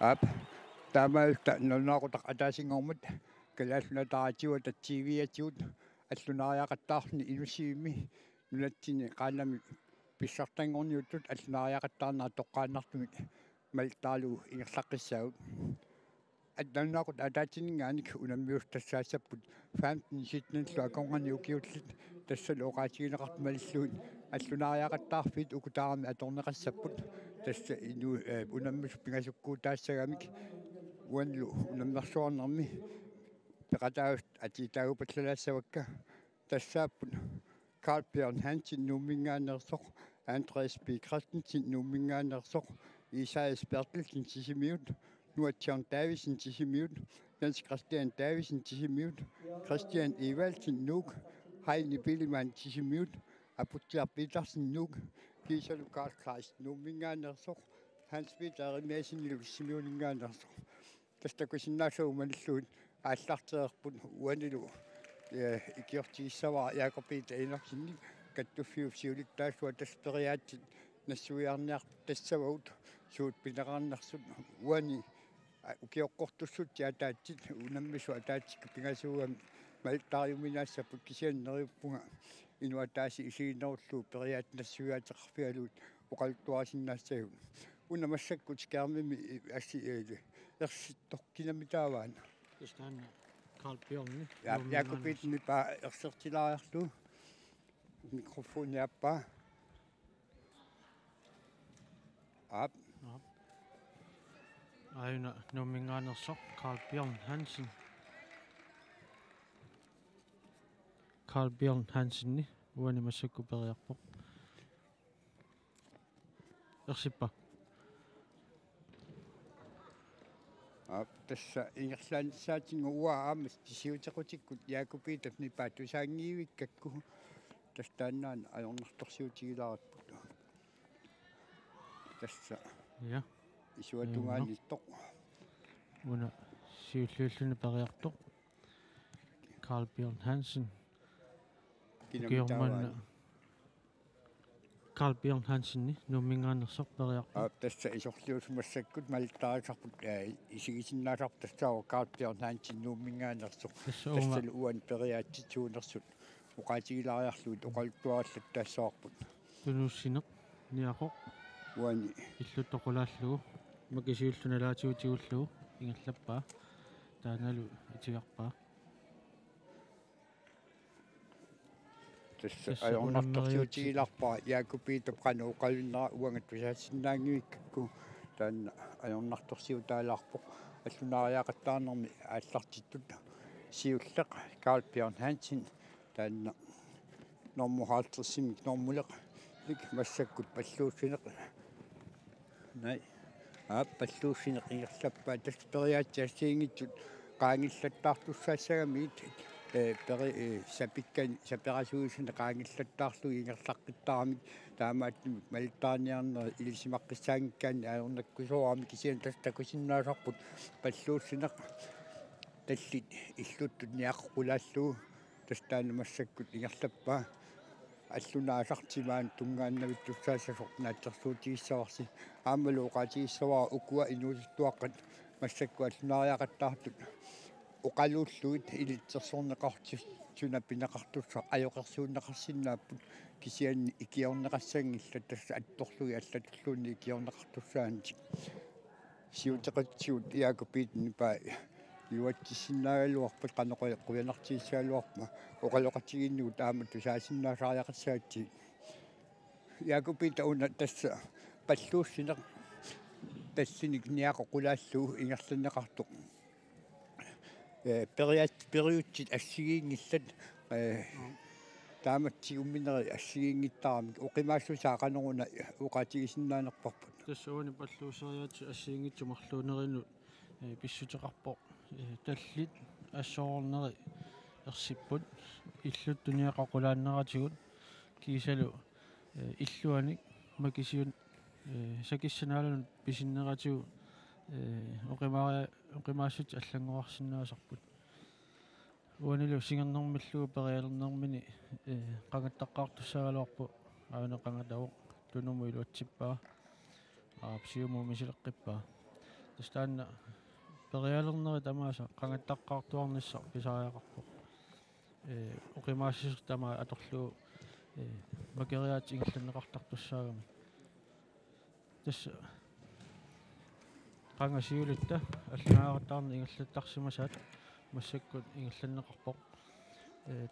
ап таамаалта нуннаақутақ атаасингормат калааллунатаратиуа татсивиатиут аллунариақаттаарни инусиимми нунатсини qaanami писсартангорниуттут аллунариақаттаарнаа тоққааннартумик малтаалу ингерлаққиссаагут атнаннаақут атаатинингааник унаммиус тассаассаппут 15-16 аконгани укиуллит тассал оqaатигинеқарт маллуит аллунариақаттаарфит укутаарами аторнеқассаппут тасса ину унаммис пингасуккуутаассагамик уанлу унаммерсуарнерми пеқатаагут атитаагупаллалаассавакка тассааппут Carl Bjørn Hansen nummingaanерсоқ Andreas B. Christensen nummingaanерсоқ Isaias Bertelsen tisimiut Nuatjørn Davidsen tisimiut Jens Christian Davidsen tisimiut Christian Evaldsen nuk Heini Billemann tisimiut Aputiar Petersen nuk Gisa Lukas Kreis nummingaanерсоқ Hans Peter Madsen Lusimioningaanерсоқ таstakusinnaasuumalluut ааллартерерпут уанилу икиортигиссаваа Якобит энерсинни каттуффиуфсиулиттаасуа таспериаатит нассуиарниар тассаваут суут пинеқарнарсут уани укиоққортуссут таатаатит унаммису атаатик пингасууам малтариуминаассаппут кисианнериуппунга инуатааси исигиннеруллуу периаат нассуиаатеқарфиалуут оқалтуарасиннаассагут унамассаккут скаамими асси ерситтоқкинамитааваан Истаана Carl Bjørn. Jakobit mi pa ersertilariarlu mikrofon yappa ap Aina nummingaanерсоқ Carl Bjørn Hansen. Carl Bjørn Hansen uani massakuperiarpoq. Ersippa. тасса ингерлаанссаатингу уаамас тисиутеқутиккут Якобитов нипаатусаангиивиккакку тастаанаан аёрнарторсиутигилаараппут тасса я исуатунгаанитто уна сиуллууллуни периартоқ Carl Bjørn Hansen кинамитааваа Carl Bjørn Hansen nummingaanерсоқ периарпа тасса исорлиусмассаккут малтаасарпут исигисиннаасар тассаа Carl Bjørn Hansen nummingaанерсоқ тассал уан периаатситуунерсут уqaатигилаариарлуут оқалтуааллат тассаарпут тунуссинеқ ниақоқ уани иллуттоқулааллугу макисиуллуналаатиутигуллугу ингерлаппаа тааналу итигарпаа тасса аёрнарторсиутигиларпаа Якобитов qanu уангат писаассиннаангивиккакку таанна аёрнарторсиутаалаарпоқ аллунариақаттаарнерми ааллартиттут сиуллеқ Carl Bjørn Hansen таанна нормухаалтэрсимик нормулеқ ник массаккут паллууссинеқ най паллууссинеқ ингерлаппаа таспериаатсаассиингитсут qaangillаттаартуссаассагамиит пери сапиккан саперасуусина qaangillаттаарлу ингерлаққиттаарамик таамааттимик малтааниарнери илисимаққиссаангиккаани аернаккусуарами кисиан тастакусиннаасарпут паллууссинеқ таллит иллуттут ниаққулааллуу тастаана массаккут ингерлаппаа аллунаасартимаан тунгааннавиттуссаассасоқ наатсерсуутигиссаварси аамалууqaатигиссаваа укуа инуулиттуаққат массакку аллунариақаттаартут оқалууллуит илитсерсорнеқартис суна пинеқартусса аёқерсууннеқарсиннааппут кисианни икиорнеқассангилла тасса атторлуги аллатуллуунни икиорнеқартуссаанти сиутеқатсиут Якобит нипаа юаттиссиннаагалуарпат канеқуянартииссаалуарпа оқалоқатигиннугу таама тусаасиннаасаариақассаатти Якобит уна тасса паллууссинеқ тассиник ниақоқулааллуу ингерланнеқартоқ периутсит ассигиингиллат тааматсигумминери ассигиингиттаарами оқимаассусаақанеруна уqaатигисиннаанерпарпут тассауани паллуусериати ассигингитсумарлуунеринут писсутеқарпо таллит ассоорнери ерсиппут иллут туниақақулааннератигут кисалу иллуаник макисиун сакиссанаалун писиннератигу оқимаассут аллангуарсинаасарпут уанилу сингернэрмиллугу периалернэрмини qangattaqaartussaaluarpu аунеқангатавоқ тунуму илуатсиппаа аапсиуму мисилеққиппаа тастанна периалернери тамааса qangattaqqaartuarnissaq pisariaqarpoq oqimaasisut tama atorluu makeriaat ingillanneqartartussаагami tassa qangasiulitta аллааратаарни ингерлаттарсимасаат массаккут ингерланнеқарпоқ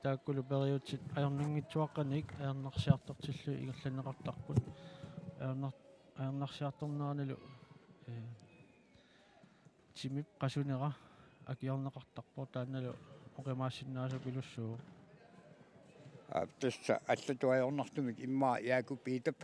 тааккулу периутсит аернингитсуаққаник аернарсиартортиллу ингерланнеқартарпут аернарсиарторнераналу тимип qasунера акиорнеқартарпо тааналу оқимаассиннаасу пилуссуу тасса аллатуаёрнартумик иммаа яакупиитап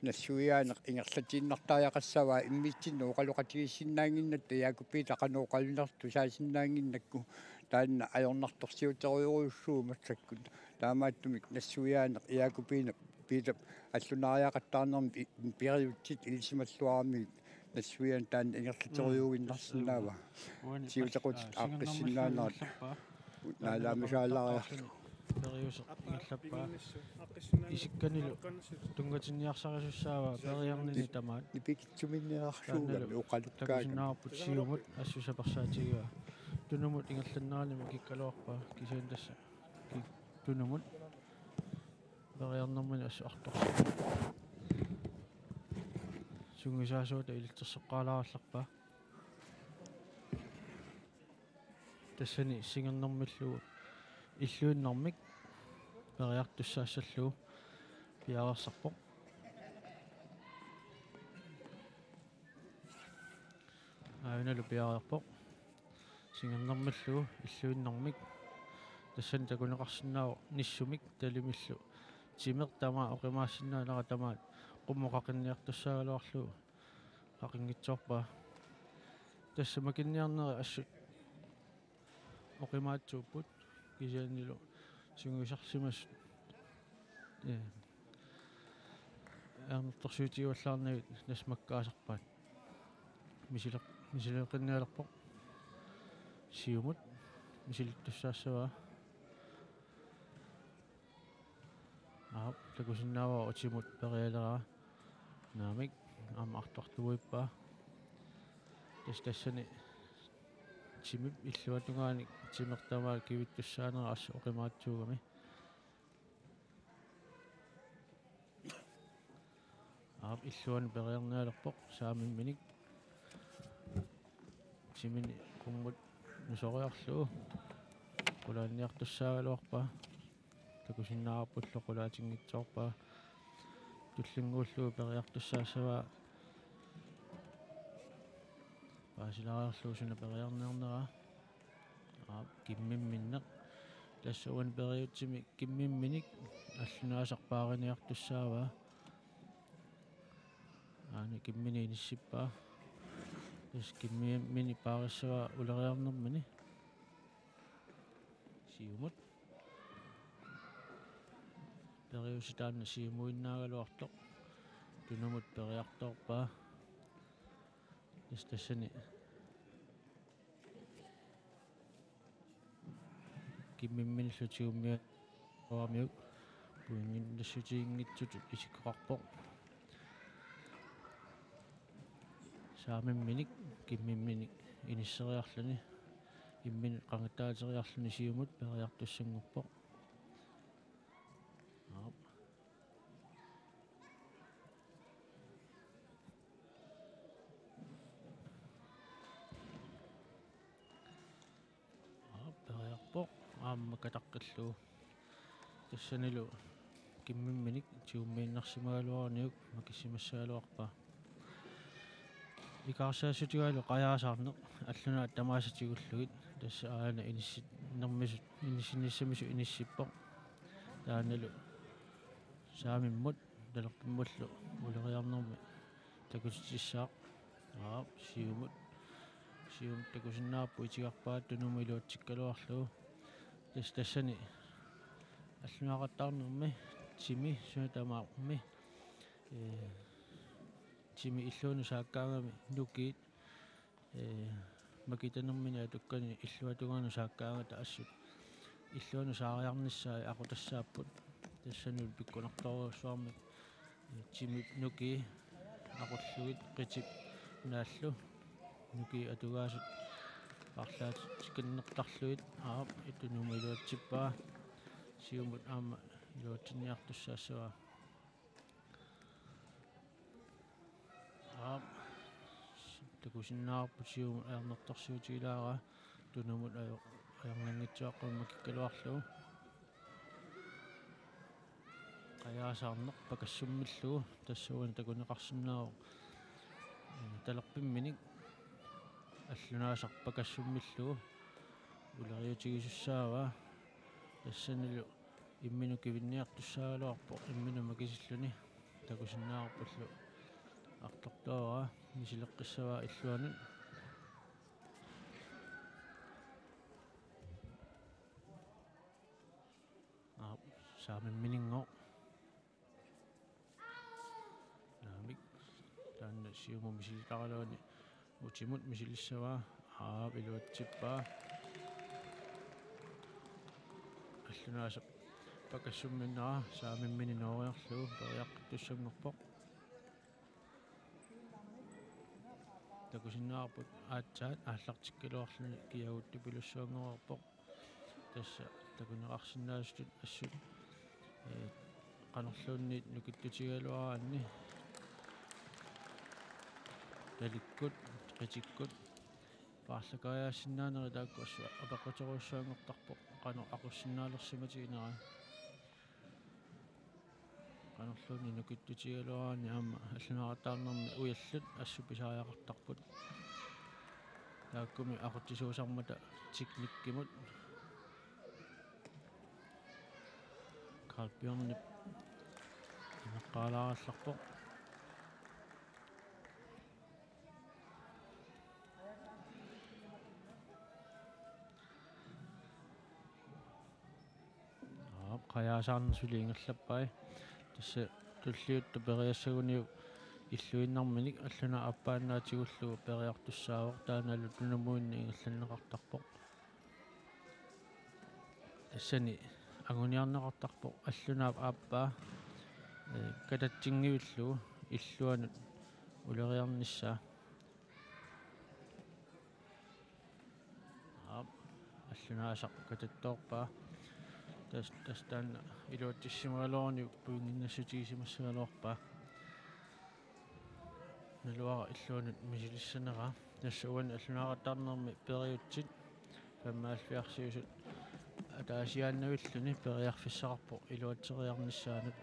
нассуиаанеқ ингерлатииннартааяқассаваа иммитсинну оқалоқатигиссиннаангиннатта яакупиита қанооқалунерту саасиннаангиннакку таанна аёрнарторсиутеруйоруссуу массаккут таамааттумик нассуиаанеқ яакупиина пиитап аллунаариақаттаарнерми периутсит илисималлуарами нассуиан таанна ингерлатеруйугиннарсинаава сиутеқут ааққиссиннаанерат наалаамисаалаариарлу периусеқ ингерлаппаа исикканилу тунгатинниарсарисуссаава периарнини тамаат ипикитсуминниарсуугами оқалуккаага такусинаарпут сиумут ассусаперсаатигуа тунумут ингерланнаалима киккалуарпаа кисиан тасса тунумут периарнэрмини ассу арторса сунгисаасуута илитсерсеққалааралларпаа тассани сингернэрмиллуу иллуиннэрмик периартуссаассаллуу пиарерсарпоқ аавиналу пиарерпоқ сингернэрмиллуу иллуиннэрмик тассан такунеқарсинаава ниссумик талимиллу тимер тама оқимаассиннаанера тамаат qummoqaqinniartussaaluarluu qaqinngitsoorpaa tassa makinniarneri assut oqimaatsuupput kisiannilu sunguisarsimassut ernertorsuutiuallaarnavit nasmakkaasarpaat misileqinnialerpoq siumut misilittussaassavaa takusinnaavaa utimut perialeraa naamik aamaqtortuguippaa tassani timip illuatungaani timertamaa kivittussaanera assu oqimaatsuugami illuani periarnialerpoq saamimminik timini qummut nusoriarluu qulaanniartussaagaluarpaa takusinnaarpullu qulaatinngitsoorpaa tullinguulluu periartussaassavaa paasilaariarluusuna periarniarneraa kimmimminneq tassuan periutsimi kimmimminik аллунаасарпаарiniartussaavaa аани киммини ниссиппаа тас киммини паариссаваа улериарнэрмини сиумут периуситаанна сиумуиннаагалуартоқ тунумут периарторпаа тассани киммимминиллутигуммиа оамиук пуингин нассутиингитсутут исиккоқарпоқ saamimminik kimmimminik inisseriarluni immin qangattaateriarluni siumut periartussanguppoq periarpoq aamma kataqqilluu tassanilu kimmimminik tiummiinnarsimagaluarniuk makissimassaaluarpaa икаарсаасутигалу қаяасаарнеқ аллунаа тамаасатигуллугит тасса аана инисси нермисут инисинниссамису иниссиппоқ тааналу saamimмут талерпиммуллу улериарнерми такуситиссаақ сиумут такусиннаарпу итигарпаат тунумилуатсиккалуарлуу тассани аллунаагаттаарнерми тими сунатамаақми тими иллуну сааккаагами нукиит макитанермини атуккани иллуатугаану сааккаагата ассут иллуну саариарниссаа aqutassааппут тассанул пиккунарторуссуарми тими нуки aqullugit qitip нааллу nuki atugaasut parlaat sikannertarluit itunuma iluatsippaa siumut aama iluatsinniartussaassua takusinnаарput siumut aernertorsuutigilaara tunumut ajarnangitsuaqqumma kikkaluarlugu qayaasаарneq pakassummillugu tassuun takuneqarsinnaaru talerpimminik аллунаасар пакассуммиллугу улериутигисуссаава тассаналу иммину кивинниартуссаалуарпо иммину макисиллуни такусиннаарпуллу артортоора мисилеққиссава иллуанут saamimminingo naamik taanna siumu misilitaraluani utimut misilissava iluatsippaa аллунаасақ пакассумминнера saamimmininoriarlugu periaqqittussangorpoq takusinnаарput аатсаат ааллартиккалуарлуни киагутти пилуссуангорерпоq тасса такунеқарсинаастут ассут qanerluunniit nukittutigaluaraanni таликкут qitikkut paarlakariaasinnaaneri taakku assua apaqqutoruussuangortarpoq qano aqussinaalersиматигинера qanerluunni nukittutigaluaraanni aama аллунератаарнерми уяллут ассу писариақартарпут тааккуми aquttisuusarmata tiknikkimut Karlbjørnip neqqaalaarallarpoq qayaasаарnersuliingallappai tassa tulliutta periassaguniu illuinnarminik alluna appaannaatигуллугу periartussaavoq taanalu tunumuinni ingallanneqartarpoq тассани агуниарнеқартарпоq аллунаап ааппаа кататсингивиллугу иллуанут улериарниссаа аллунаасақ кататтоорпаа тастанна илуатсимагалуарни пуингиннассутигисимассагалуарпаа налуара иллуанут мисилиссанера тасса уан аллунааратаарнерми периутсит паммаалфиарсиусут атаасиааннавиллуни периарфиссақарпоq илуатсериарниссаанут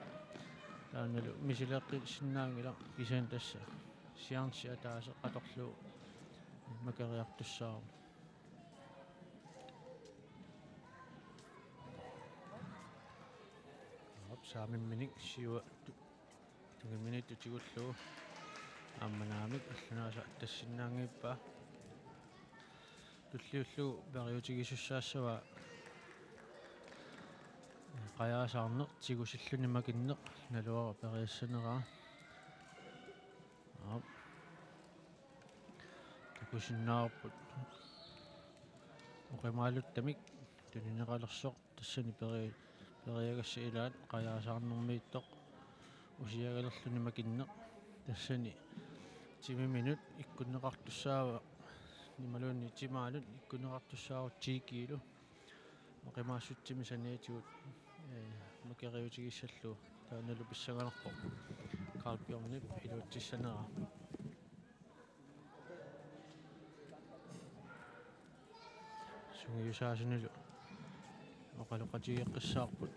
тааналу мисилеққисиннаангила кисаан тасса сиарнси атааса qatorlugu макариартуссаару saamimminik siua tungiminit utигуллугу аамманаамик аллунааса тассиннаангиппаа туллиуллугу периутигисуссаассава qayaasаарneq tигусиллуни макиннеq налуара периассанераа такусиннаарпут оқимаалуттамик тунинеқалерсоқ тассани периагасса илаат qayaasаарнэрмииттоқ усиагалерлуни макиннеq тассани 10 минут иккуннеқартуссаава нималуунни тимаалут иккуннеқартуссааву 10 кило оқимаассутсими саниатигут макериутигиссаллу тааналу писсаганерпоқ Karlbjørnip илуатсиссанера сунгиусаасинулу оқалоқатигеққиссаарпут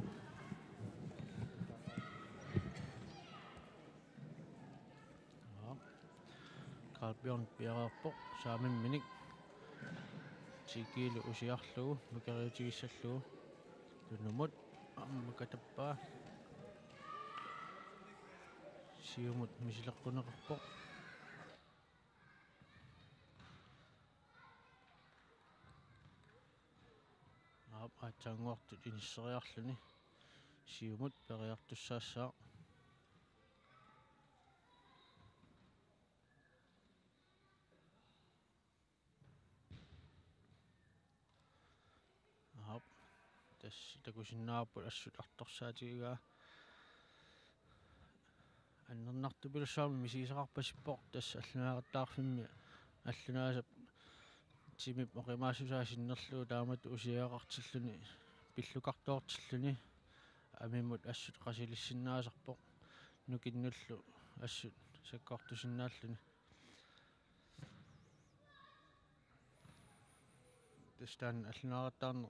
Karlbjørn пиареерпоқ saamimminik 10 kilo usiarlugu makeriutigissallugu tunumut makatappaa siumut misileqquneqarpoq aatsaanguartut inisseriarluni siumut periartussaassaa tässä takusinnaarput assut artorsaatigigaa аннернартупилуссаарми мисисақарпасиппоқ тасса аллунааратаарфимми аллунаасап тимип оқимаассусаасиннерлуу таамат усиақартиллүни пиллукартуартиллүни амиммут ассут қасилиссиннаасарпоқ нукиннуллу ассут саккортусиннааллуни тестан аллунааратаарне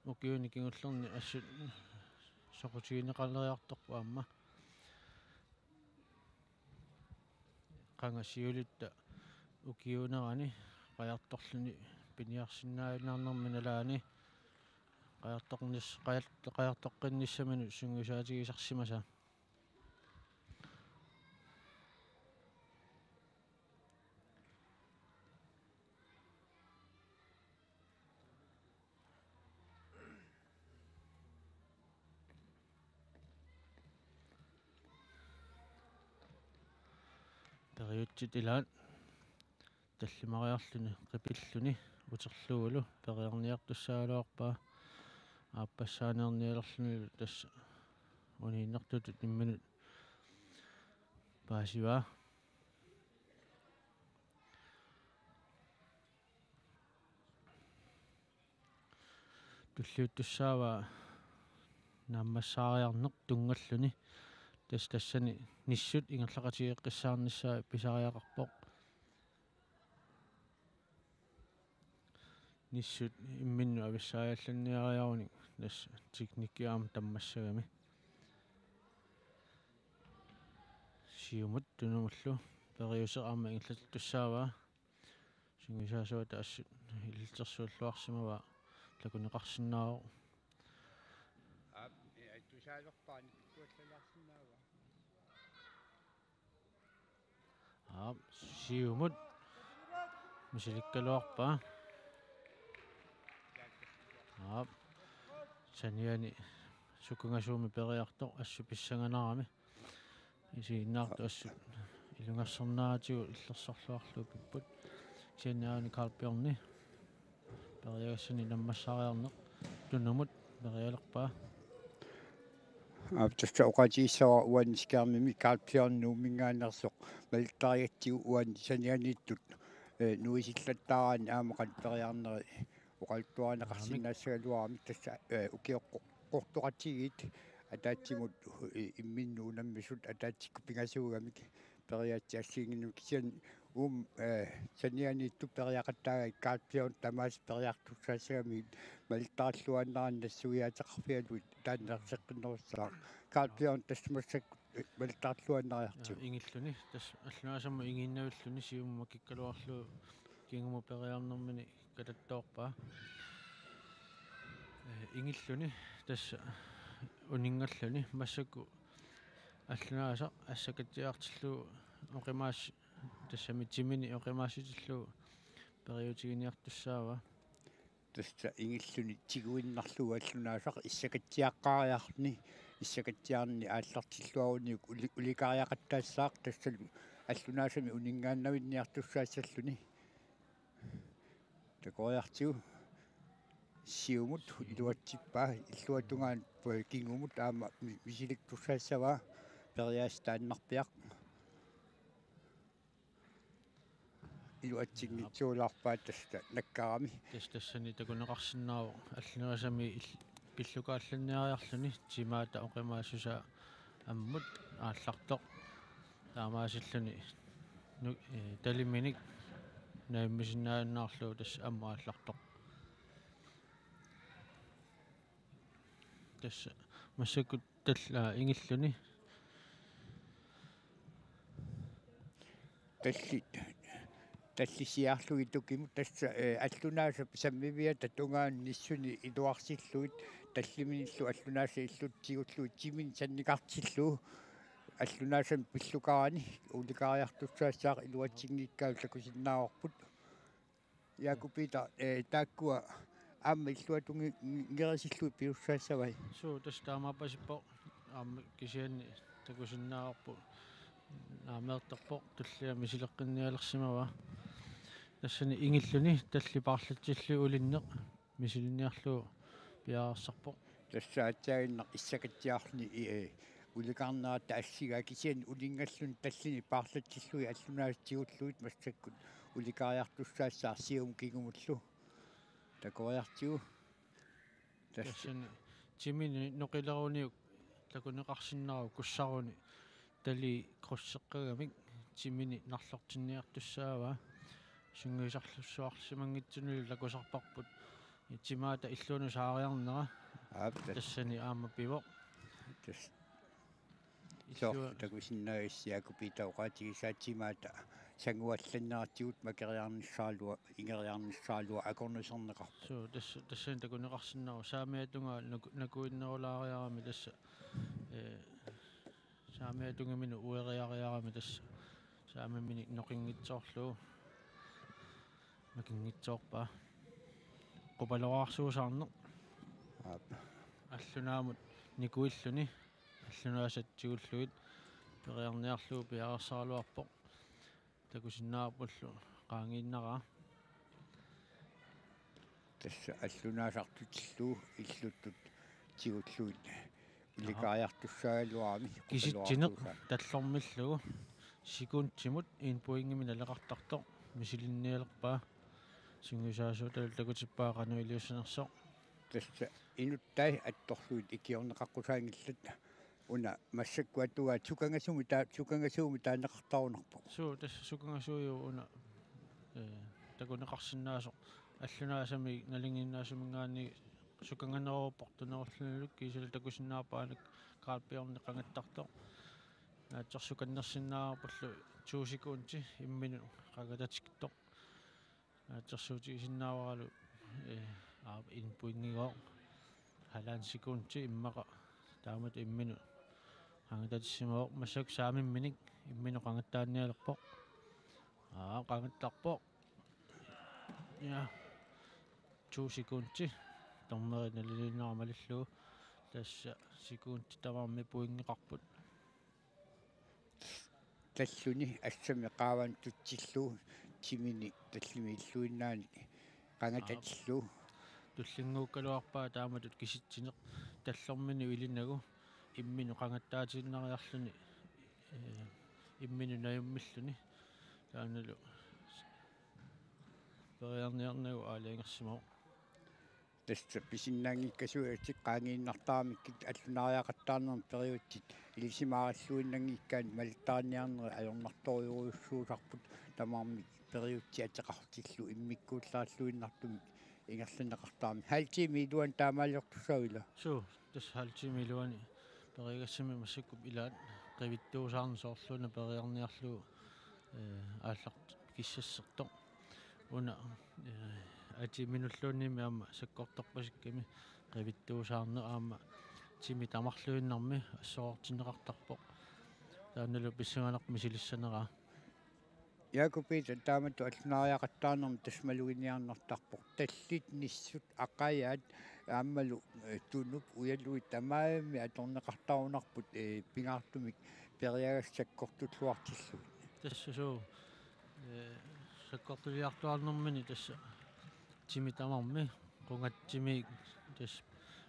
укиуни кигуллерни ассут соқутигинеқалериарторпу аама қангасиулитта укиунерани қаярторлуни пиниарсиннаавинаарнэрми налаани қаяртоққинниссамину сунгусаатигисарсимаса периутсит илаат таллимариарлүни қипиллүни утерлуугулу периарниартуссаалуарпаа ааппассаанерниалерлүни тасса унииннартутут имминут паасива туллиуттуссаава нааммассаариарнеқ тунгаллуни тассани ниссут ингерлақатигеққиссаарниссаа писариақарпоқ ниссут имминну ависсаалланниариаруник тасса техникиаама таммассагами сиумут тунумуллу периусеқарма ингерлатуссаава сунгисаасуата ассут илтерсууллуарсимава такунеқарсинааро тусаалерпаани пиккуаллалаарсинаава сиумут мисиликкалуарпаа саниани сукунгасууми периартоқ ассу писсанганарами исииннаарту ассут илунгассернаатигу иллерсорлуарлуу пиппут сианнаани Карл-Бjørnни периагассани наммассариарнеқ тунумут периалерпаа аптаста оқатииссава уанискаармими Карл-Bjørn мингаанерсоқ малиттариатсигу уани санианииттут нуисиллаттаараани аамақат периарнери оқалтуанеқарсинаассагалуарами тасса укиоққортоқатигит атаатсимут имминнуунаммисут атаатсикку пингасуугамик периатсиассиингинну кисиан санианиитту периақаттаагай Карл-Bjørn тамаас периартуссаассагами малиттаарлуаннаран нассуиаатеқарфиалуит тааннерсеққиннеруссаа Карл-Bjørn тассмассакку малиттаарлуаннариарту ингиллуни тасс аллунаасамма ингиннавиллуни сиумма киккалуарлуу кингуму периарнэрмини калаттоорпаа ингиллуни тасса унингаллуни массакку аллунааса ассакатсиартиллуу оқимаас тассами тимини оқимаасситиллуу периутигиниартуссаава тасса ингиллуни тигуиннарлуга аллунаасақ иссакатсиаққариарни иссакатсиарни ааллартиллуаруниук уликариақаттаассаақ тассал аллунаасами унингааннавинниартуссаассаллуни такориартигу сиумут илуатсиппаа иллуатунгаан кингумут аама мисиликтуссаассаваа периаастааннарпиақ илуатсигнитсуулаарпаа таста наккарами тассани такунеқарсинаава аллунаасами пиллукаалланниариарлуни тимаата оқимаассуса аммут ааллартоқ таамаасиллуни талиминик наиммисиннааннаарлуу тасса амма ааллартоқ тасса массакут талла ингиллуни таллисиарлуги тукиму тасса аллунааса саммивиата тунгаан ниссуни илуарсиллуит таллиминиллу аллунааса иллутсигуллуу тимин санникартиллуу аллунаасан пиллукаарани уликаариартуссаассаақ илуатсигнииккаа такусиннаарпут якупита тааккуа аама иллуатунги ngерисиллуи пиуссаассавай суу тас таамаапасиппо аама кисианни такусиннаарпу наамеэрторпо туллиа мисилеққинниалерсимава тассани ингиллуни таллипаарлатсиллу улиннеқ мисилинниарлуу пиаарсарпо тассаатсаагиннақ иссакатсиарни уликаарнаата ассигаа кисиан улингаллун таллини paarlatsillui аллунаатсигуллуит массаккут уликариартуссаассаар сиум кигумуллу такориартигу тассани тимини ноқилеруниук такунеқарсиннару куссаруни тали круссеққагамик тимини нарлортинниартуссаава сунгуисарлуссуарлимангитсунули лакусарпарпут тимаата иллуну саариарнера тассани аама пиво тас иллуа такусиннаиссиаку питауqaатигисаатимаата сангуалланнаартигут макериарниссаалуа ингериарниссаалуа акорнусернеқарпу суу тассани такунеқарсиннару саамиатунга накуиннерулаариарами тасса саамиатунгамину уериариарами тасса саамамини ноқингитсоорлуу макингитсоорпаа qupaloraarsuusarneq аллунаамут никуиллуни аллунаасатсигуллугит периарниарлуу пиарсаалуарпоq такусиннаарпуллу qaangiinnara тасса аллунаасартутиллуу иллуттут тигуллугит уликариартуссаагалуарами киситсинеq таллормиллугу секундтимут ин поингими налеқартартоq мисилинниалерпаа сунгусаасуутал такутиппаа кануилиуссанерсоq тасса инуттай атторлуит икиорнеқаққусаангиллат уна массаккуатугаа сукангасуми таанеқартарунарпо суу тасса сукангасуйу уна такунеқарсинаасоq аллунаасами налингиннаасумингаани суканганерууппортунеруllunuluk кисал такусиннаарпааник каалпиорнеқангаттартоq наатсерсуканнерсиннаарпуллу 2 секунти иммину қагататиктоq наатсерсуутигисиннааваралу инпуингигоо 1 секунти иммаqa таамат иммину қангататиссимаоq массак саамимминик иммину қангаттааниалерпоq қангаттарпоq я 2 секунти тормери налилиннерамалиллуу тасса секунти таварми пуингеқарпут таллуни ассами qaavaan tutsillu тимини таллими иллуиннаани qangatатиллу туллингууккалуарпаа тааматут киситсинеq таллормини илинагу иммину qangattaatiinнариарлуни иммину наюммиллуни тааналу периарниарнагу аалиангерсимao тасса писиннаангиккасуатик qaangiinnartaaramikкит аллунаариақаттаарнерм периутсит илисимаараллуиннангиккаан малтааниарнери ajornartoriuruussuusarput тамаарми периутси атеқартиллу иммиккууллаарлуиннартуми ингерланеқартаарми халтими илуан таамаалиортуссавила суу тас халтими илуани перигассами массаккуп илаат qivittuusаарни соорлуна периарниарлуу аалларт киссассертоq уна атиминуллуунниими аама саккорторпасикками qivittuusаарне аама тими тамарлуиннарми ассоортинеқартарпоq тааналу писсанганарми силиссанераа якупита таамату аллунаариақаттаарнерми тасмалугиниарнартарпоq таллит ниссут ақаяат ааммалу тунуп уялуит тамаами аторнеқартарунарпут пингаартумик периагассаккортуллуартиллу тасса суу саккортулиартуарнэрмини тасса тими тамарми qungattimi тас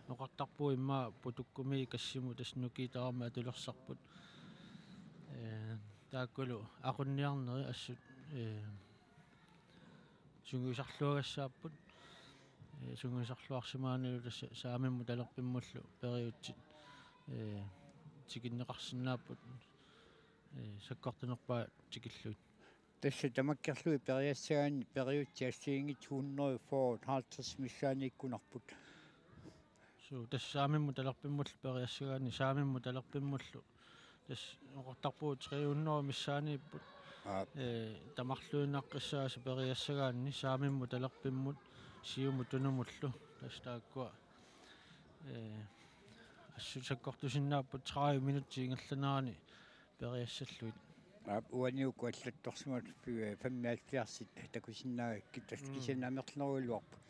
ноқартарпу имма путуккуми кассиму тас нукитаарма атулерсарпут тааккулу aqunniarneri assut sunguisarluagassааппут sunguisarluarsimaaниlu тасса саамимму талерпиммуллу периутсит тикиннеқарсинааппут саккортунерпаа тикиллуит тасса тамаккерлуи периассагаани периутси ассиингит 100 форт 50 миссааниккунарпут суу тассаамимму талерпиммуллу периассагаани саамимму талерпиммуллу тас оqartarpuu 300 миссаанииппут тамарлуинаққиссааси периассагаанни саамимму талерпиммут сиуму тунумуллу тас тааккуа ассусаккортусиннааппут 30 минутти ингерланерани периассаллуит уаниуку аллатторсимат 75 такусиннаагакки тас кисинаамерлеруилуарпут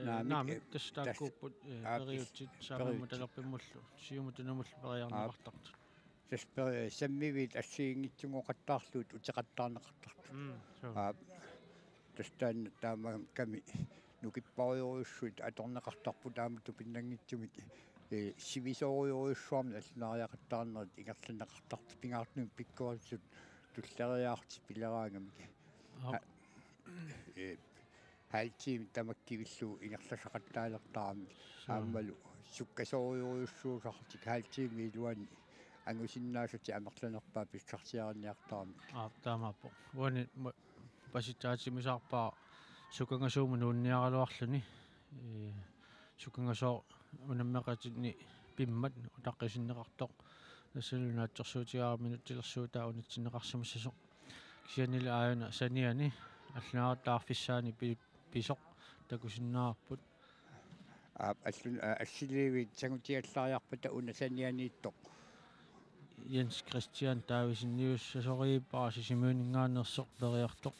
наами тас тааккууппут периутсит саамимму талерпиммуллу сиуму тунумуллу периарнеқартарту тас саммивит ассиингитсугоқаттаарлуут утеқаттаарнеқартарту тас таама ками нукиппариоруссуит аторнеқартарпу таамату пиннангитсумик сивисориоруссуарми аллунаариақаттаарнерит ингерланеқартарту пингаартнуми пиккуарсут туллериаарти пилераангамик halvtime tamakkivillu ingerlasaqattaalertaarmi aammalu sukkasoriuruussuusartik halvtime iluani angusinnaasati amerlanerpaa pissarsiarniartaarmi taamappo uani pasitaatimisaarpaa sukangasuumu nuunniaraluarluni sukangasoo unammeqatinni pimmat utaqqisinnеқартоq нассалунаатсерсуутигараминут тилерсуута унитсинеқарсимассасоq кисианила ааюна саниани аллунааруттаарфиссаани писоq такусиннаарпут аллуна сангутиаллариарпата уна санианииттоq Jens Christian Davidsen News сасорииппара сисимуунингаанерсоq периартоq